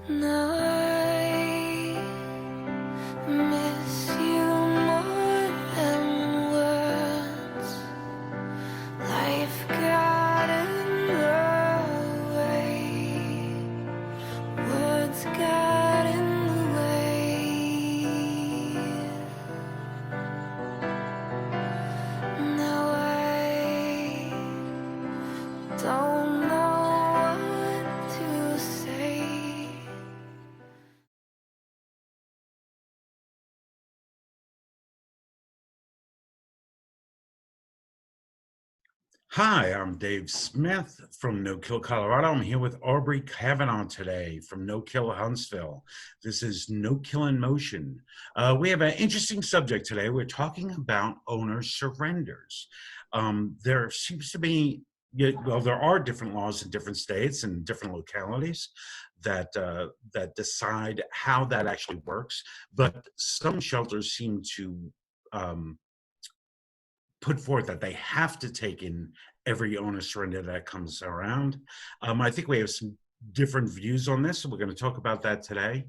Now I miss you more than words. Life got in the way. Words got in the way. Now I don't know what to say. Hi, I'm Dave Smith from No Kill, Colorado. I'm here with Aubrie Kavanaugh today from No Kill, Huntsville. This is No Kill in Motion. We have an interesting subject today. We're talking about owner surrenders. There seems to be, well, there are different laws in different states and different localities that decide how that actually works. But some shelters seem to put forth that they have to take in every owner surrender that comes around. I think we have some different views on this, so we're going to talk about that today.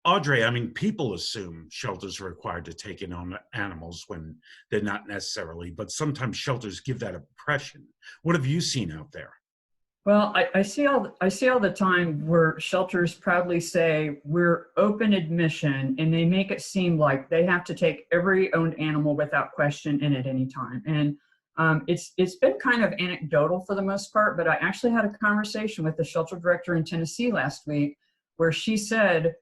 Audrey, I mean, people assume shelters are required to take in on animals when they're not necessarily, but sometimes shelters give that impression. What have you seen out there? Well, I see all the time where shelters proudly say we're open admission, and they make it seem like they have to take every owned animal without question in at any time. And it's been kind of anecdotal for the most part, but I actually had a conversation with the shelter director in Tennessee last week where she said,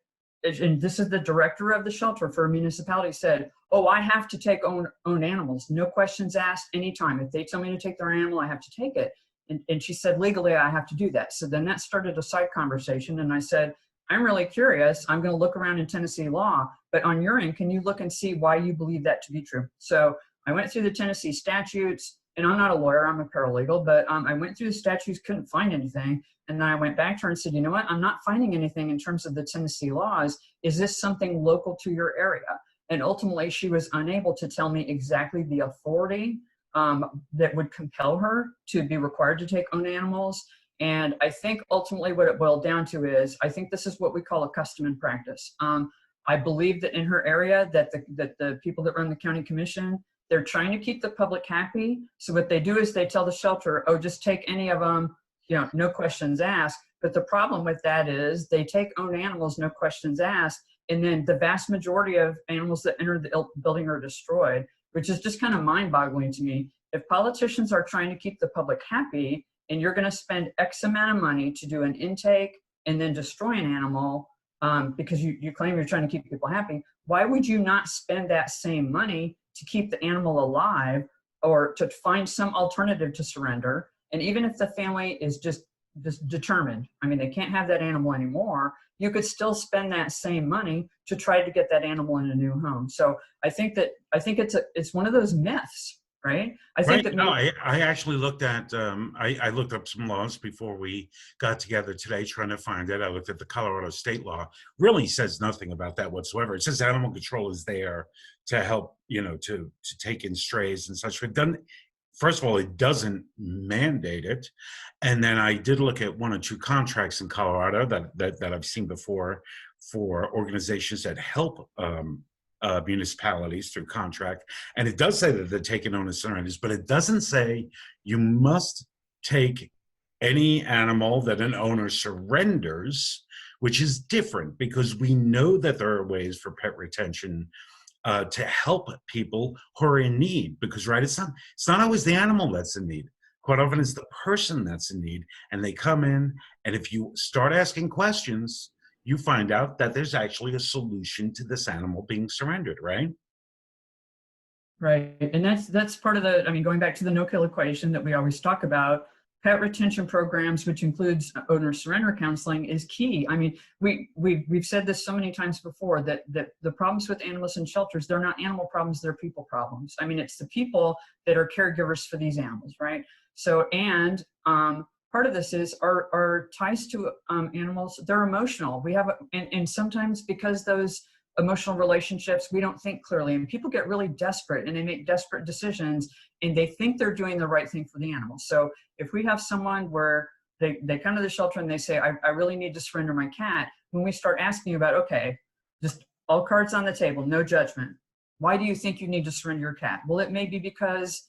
and this is the director of the shelter for a municipality, said, "Oh, I have to take owned animals, no questions asked, anytime. If they tell me to take their animal, I have to take it." And she said, legally, I have to do that. So then that started a side conversation. And I said, I'm really curious. I'm going to look around in Tennessee law, but on your end, can you look and see why you believe that to be true? So I went through the Tennessee statutes, and I'm not a lawyer, I'm a paralegal, but I went through the statutes, couldn't find anything. And then I went back to her and said, you know what? I'm not finding anything in terms of the Tennessee laws. Is this something local to your area? And ultimately, she was unable to tell me exactly the authority that would compel her to be required to take owned animals. And I think ultimately what it boiled down to is, I think this is what we call a custom and practice. I believe that in her area that the people that run the county commission, they're trying to keep the public happy. So what they do is they tell the shelter, oh, just take any of them, no questions asked. But the problem with that is they take owned animals, no questions asked. And then the vast majority of animals that enter the building are destroyed, which is just kind of mind-boggling to me. If politicians are trying to keep the public happy and you're going to spend X amount of money to do an intake and then destroy an animal because you claim you're trying to keep people happy, why would you not spend that same money to keep the animal alive or to find some alternative to surrender? And even if the family is just determined, I mean, they can't have that animal anymore, you could still spend that same money to try to get that animal in a new home. So I think it's one of those myths, right? I think that No, I actually looked at, I looked up some laws before we got together today trying to find it. I looked at the Colorado state law, really says nothing about that whatsoever. It says animal control is there to help, to take in strays and such. But first of all, it doesn't mandate it. And then I did look at one or two contracts in Colorado that I've seen before for organizations that help municipalities through contract. And it does say that they're taking owner surrenders, but it doesn't say you must take any animal that an owner surrenders, which is different because we know that there are ways for pet retention to help people who are in need, because it's not always the animal that's in need. Quite often it's the person that's in need, and they come in, and if you start asking questions, you find out that there's actually a solution to this animal being surrendered, right? Right, and that's part of going back to the no-kill equation that we always talk about, pet retention programs, which includes owner surrender counseling, is key. I mean, we've said this so many times before that the problems with animals in shelters, they're not animal problems, they're people problems. I mean, it's the people that are caregivers for these animals, right? So, and part of this is our ties to animals, they're emotional. We have, and sometimes because those emotional relationships, we don't think clearly, and people get really desperate and they make desperate decisions and they think they're doing the right thing for the animal. So if we have someone where they come to the shelter and they say, I really need to surrender my cat. When we start asking about, okay, just all cards on the table, no judgment. Why do you think you need to surrender your cat? Well, it may be because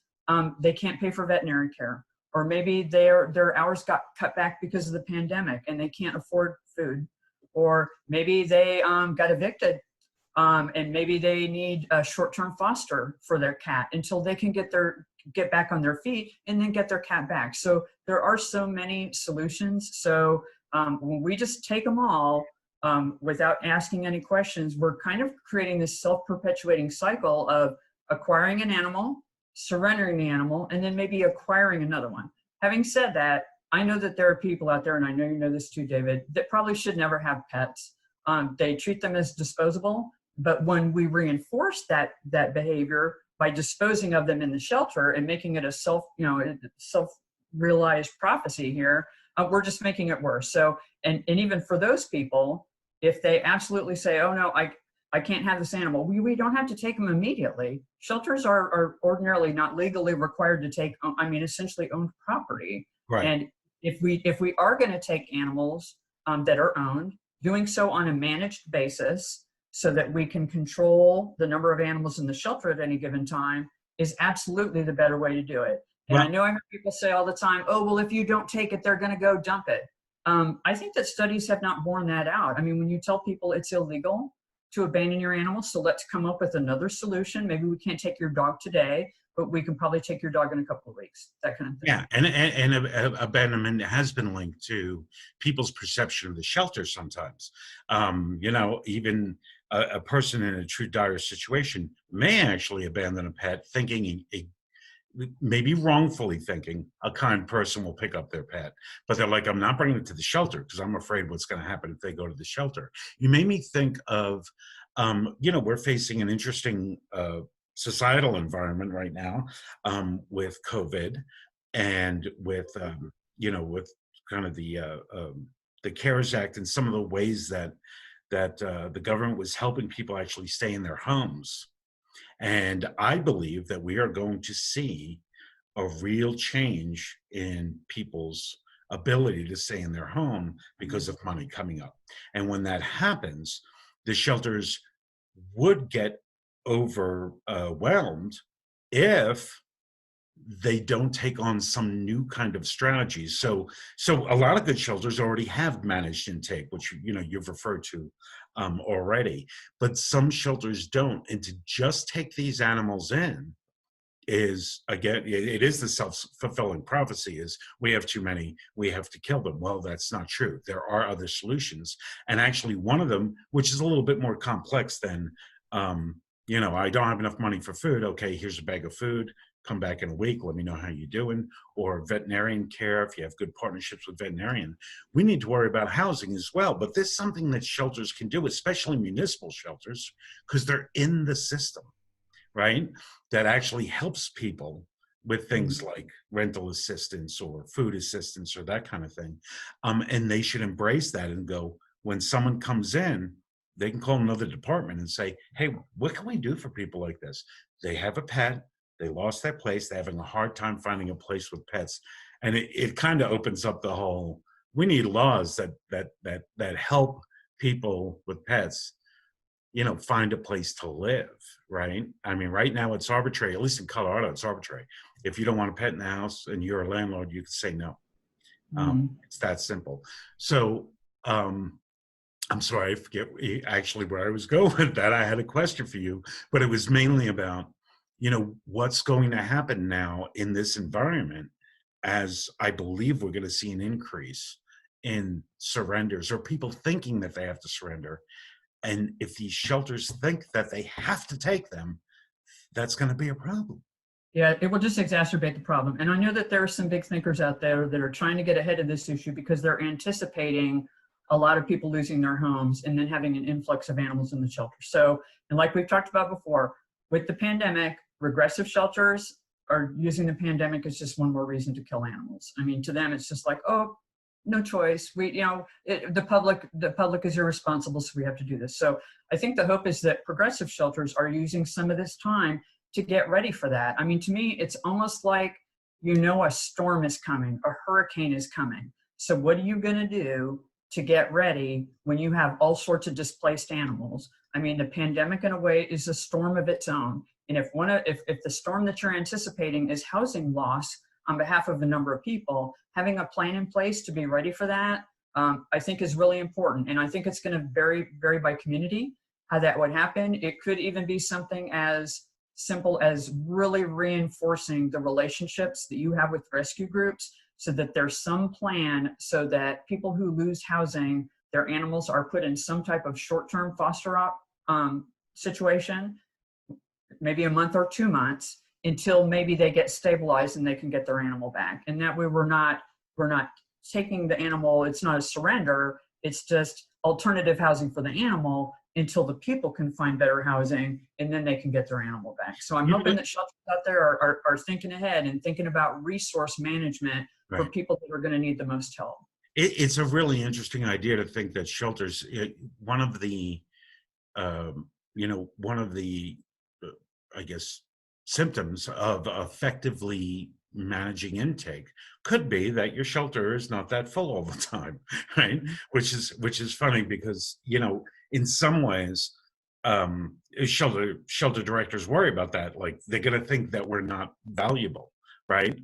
they can't pay for veterinary care, or maybe their hours got cut back because of the pandemic and they can't afford food, or maybe they got evicted and maybe they need a short-term foster for their cat until they can get back on their feet and then get their cat back. So there are so many solutions. So when we just take them all without asking any questions, we're kind of creating this self-perpetuating cycle of acquiring an animal, surrendering the animal, and then maybe acquiring another one. Having said that, I know that there are people out there, and I know you know this too, David, that probably should never have pets. They treat them as disposable, but when we reinforce that behavior by disposing of them in the shelter and making it a self-realized prophecy here, we're just making it worse. So, and even for those people, if they absolutely say, oh no, I can't have this animal, we don't have to take them immediately. Shelters are ordinarily not legally required to take, essentially owned property. Right. And if we are going to take animals that are owned, doing so on a managed basis so that we can control the number of animals in the shelter at any given time is absolutely the better way to do it. And Well, I know I hear people say all the time, oh, well, if you don't take it, they're going to go dump it. I think that studies have not borne that out. I mean, when you tell people it's illegal to abandon your animal, so let's come up with another solution. Maybe we can't take your dog today, but we can probably take your dog in a couple of weeks, that kind of thing. yeah, and abandonment has been linked to people's perception of the shelter sometimes. Even a person in a true dire situation may actually abandon a pet thinking maybe wrongfully thinking a kind person will pick up their pet, but they're like, I'm not bringing it to the shelter because I'm afraid what's going to happen if they go to the shelter. You made me think of, we're facing an interesting societal environment right now with COVID and with kind of the CARES Act and some of the ways that the government was helping people actually stay in their homes. And I believe that we are going to see a real change in people's ability to stay in their home because of money coming up. And when that happens, the shelters would get overwhelmed if they don't take on some new kind of strategies. So a lot of good shelters already have managed intake, which you've referred to already, but some shelters don't. And to just take these animals in is, again, it is the self-fulfilling prophecy: is we have too many, we have to kill them. Well, that's not true. There are other solutions, and actually one of them, which is a little bit more complex than I don't have enough money for food. Okay, here's a bag of food. Come back in a week, let me know how you're doing. Or veterinarian care, if you have good partnerships with veterinarian. We need to worry about housing as well, but this is something that shelters can do, especially municipal shelters, because they're in the system, right? That actually helps people with things like rental assistance or food assistance or that kind of thing. And they should embrace that and go, when someone comes in, they can call another department and say, hey, what can we do for people like this? They have a pet, they lost their place, they're having a hard time finding a place with pets. And it kind of opens up the whole, we need laws that help people with pets, find a place to live, right? I mean, right now it's arbitrary, at least in Colorado, it's arbitrary. If you don't want a pet in the house and you're a landlord, you can say no. It's that simple. So I'm sorry, I forget actually where I was going with that. I had a question for you, but it was mainly about, what's going to happen now in this environment, as I believe we're going to see an increase in surrenders or people thinking that they have to surrender. And if these shelters think that they have to take them, that's going to be a problem. Yeah, it will just exacerbate the problem. And I know that there are some big thinkers out there that are trying to get ahead of this issue because they're anticipating a lot of people losing their homes and then having an influx of animals in the shelter. So, and like we've talked about before, with the pandemic, regressive shelters are using the pandemic as just one more reason to kill animals. I mean, to them, it's just like, oh, no choice. The public is irresponsible, so we have to do this. So I think the hope is that progressive shelters are using some of this time to get ready for that. I mean, to me, it's almost like, a storm is coming, a hurricane is coming. So what are you going to do to get ready when you have all sorts of displaced animals? I mean, the pandemic in a way is a storm of its own. And if the storm that you're anticipating is housing loss on behalf of a number of people, having a plan in place to be ready for that, I think is really important. And I think it's going to vary by community, how that would happen. It could even be something as simple as really reinforcing the relationships that you have with rescue groups, so that there's some plan so that people who lose housing, their animals are put in some type of short-term foster situation, maybe a month or 2 months, until maybe they get stabilized and they can get their animal back. And that way we're not taking the animal, it's not a surrender, it's just alternative housing for the animal until the people can find better housing, and then they can get their animal back. So I'm hoping that shelters out there are thinking ahead and thinking about resource management for people that are going to need the most help. It's a really interesting idea to think that shelters, one of the I guess, symptoms of effectively managing intake could be that your shelter is not that full all the time, right? Which is funny because, in some ways, shelter directors worry about that. Like, they're going to think that we're not valuable, right?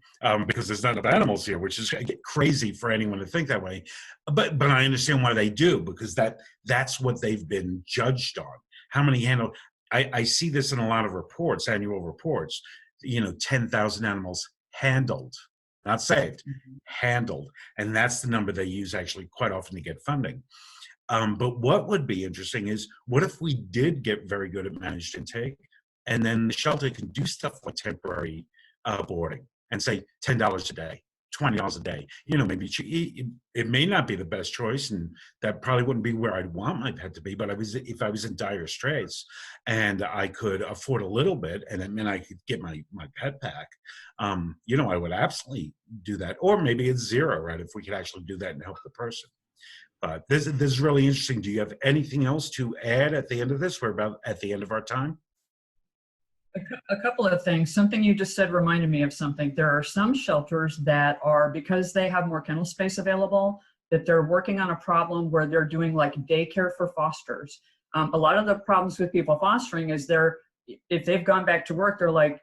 Because there's not enough animals here, which is crazy for anyone to think that way. But I understand why they do, because that's what they've been judged on. How many handle? I see this in a lot of reports, annual reports. 10,000 animals handled, not saved, handled, and that's the number they use actually quite often to get funding. But what would be interesting is, what if we did get very good at managed intake, and then the shelter can do stuff like temporary boarding and say $10 a day, $20 a day. Maybe it may not be the best choice, and that probably wouldn't be where I'd want my pet to be. But if I was in dire straits and I could afford a little bit, and it meant I could get my pet back, I would absolutely do that. Or maybe it's zero, right? If we could actually do that and help the person. But this is really interesting. Do you have anything else to add at the end of this? We're about at the end of our time. A couple of things. Something you just said reminded me of something. There are some shelters that are, because they have more kennel space available, that they're working on a problem where they're doing like daycare for fosters. A lot of the problems with people fostering is if they've gone back to work, they're like,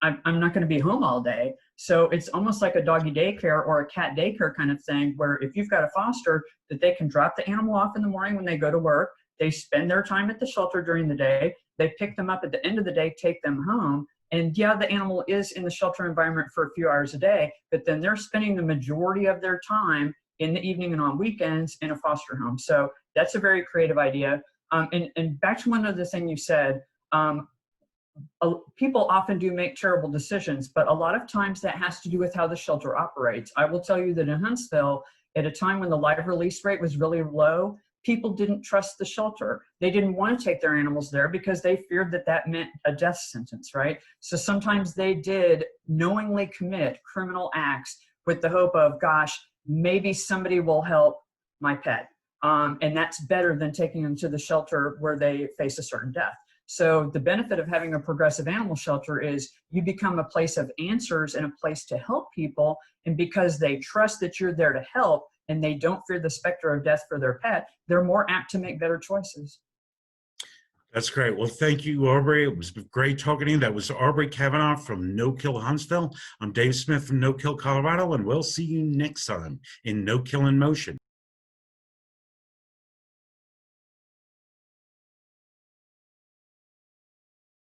I'm not going to be home all day. So it's almost like a doggy daycare or a cat daycare kind of thing, where if you've got a foster, that they can drop the animal off in the morning when they go to work. They spend their time at the shelter during the day. They pick them up at the end of the day, take them home. And yeah, the animal is in the shelter environment for a few hours a day, but then they're spending the majority of their time in the evening and on weekends in a foster home. So that's a very creative idea. And back to one other thing you said, people often do make terrible decisions, but a lot of times that has to do with how the shelter operates. I will tell you that in Huntsville, at a time when the live release rate was really low, people didn't trust the shelter. They didn't want to take their animals there because they feared that meant a death sentence, right? So sometimes they did knowingly commit criminal acts with the hope of, gosh, maybe somebody will help my pet. And that's better than taking them to the shelter where they face a certain death. So the benefit of having a progressive animal shelter is you become a place of answers and a place to help people. And because they trust that you're there to help, and they don't fear the specter of death for their pet, they're more apt to make better choices. That's great. Well, thank you, Aubrie. It was great talking to you. That was Aubrie Kavanaugh from No Kill Huntsville. I'm Dave Smith from No Kill Colorado, and we'll see you next time in No Kill in Motion.